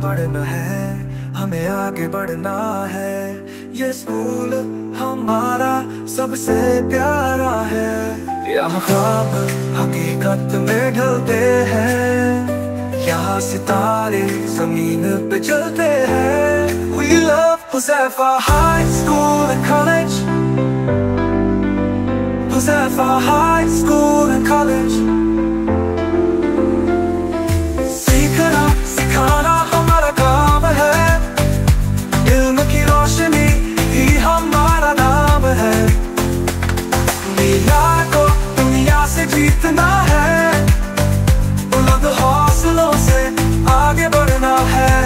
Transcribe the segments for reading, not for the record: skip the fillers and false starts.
पढ़ना है, हमें आगे बढ़ना है। ये स्कूल हमारा सबसे प्यारा है। यहाँ ख्वाब हकीकत में ढलते हैं, यहाँ सितारे जमीन पे चलते हैं। We love Huzaifa High School and College, Huzaifa High School and College। सीखना सिखाना हमारा काम है, इल्म की रोशनी ही हमारा नाम है। दुनिया को दुनिया से जीतना है, बुलंद हौसलों से आगे बढ़ना है।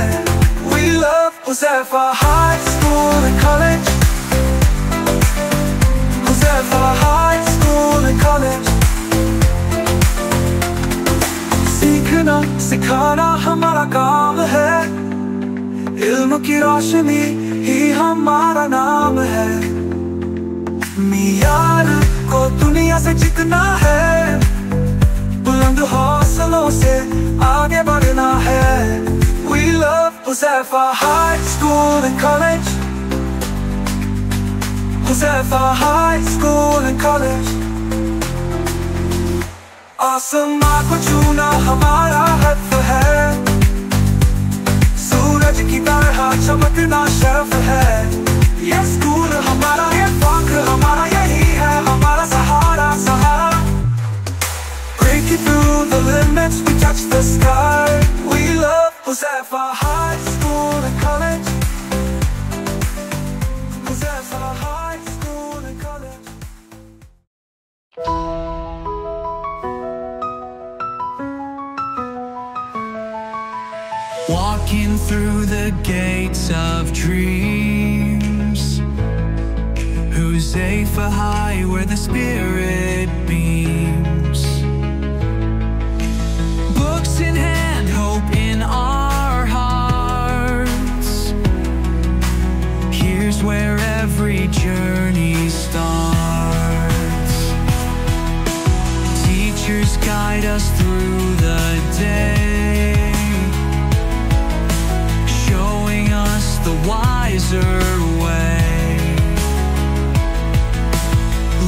We love Huzaifa High School and College, Huzaifa High School and College। सीखना सिखाना हमारा काम है, इल्म की रोशनी ही हमारा नाम है। मियार को दुनिया से जीतना है, बुलंद हौसलों से आगे बढ़ना है। We love Huzaifa High School and College, Huzaifa High School and College। आसमां को छूना हमारा हक है, सूरज की तरह चमकना शर्फ है। ये स्कूल हमारा, ये फख्र हमारा, यही है हमारा सहारा सहारा। Breaking through the limits, we touch the sky। We love Huzaifa High School and College, Huzaifa High School and College। Walking through the gates of dreams, Huzaifa High, where the spirit beams. Books in hand, hope in our hearts. Here's where every journey starts. Teachers guide us through the day, showing us the wiser way.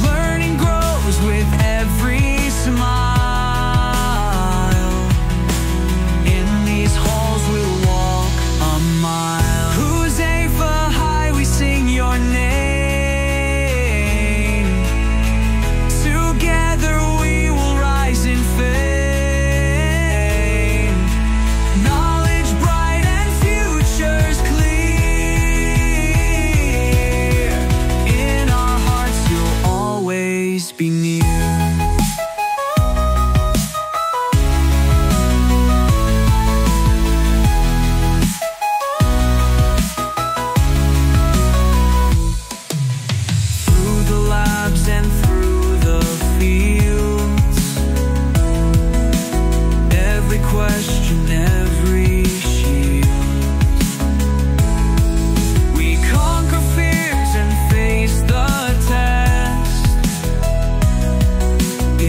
Learning grows with every smile. In these halls we'll walk a mile. Huzaifa High, we sing your name. Together we will rise in fame. Knowledge bright and futures clear. In our hearts you'll always be near. Through the labs and through the fields, every question, every shield, we conquer fears and face the test.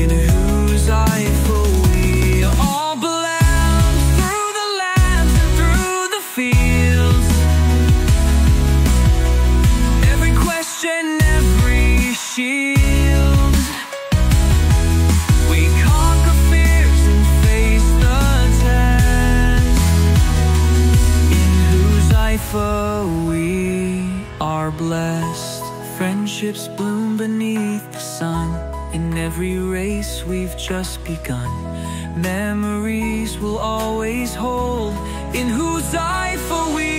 In Huzaifa we all belong. Through the lands and through the fields, every question, every shield, we conquer fears and face the test. In Huzaifa we are blessed. Friendships bloom beneath the sun. In every race we've just begun. Memories we'll always hold. In Huzaifa we